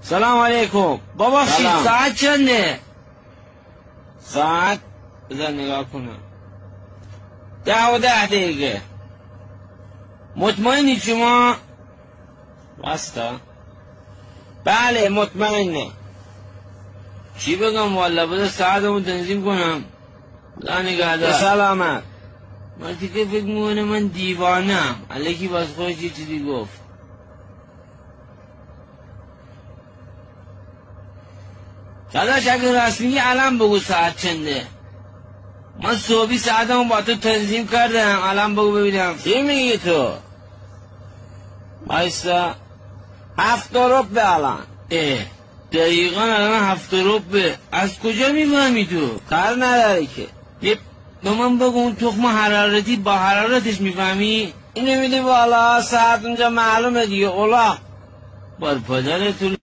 سلام علیکم. بابا ساعت چنده؟ ساعت بذار نگاه کنم 10 دقیقه. مطمئنی شما؟ بسته؟ بله مطمئنه. چی بگم والا، بذار ساعتمو تنظیم کنم. بذار نگهدار. سلامت. من فکر میکنه من دیوانم. الکی باز خودش یه چیزی گفت. داداش اگه راست میگی الان بگو ساعت چنده. من صبحی ساعتمو با تو تنظیم کردم، الان بگو ببینم. چی میگی تو؟ بایستا 7 ربع الان. دقیقا الان 7 ربع. از کجا میفهمی تو؟ کار نداره که. به من بگو اون تخم حرارتی با حرارتش میفهمی؟ این نمیدی والا ساعت اونجا معلومه دیگه. اولا بار پدرتون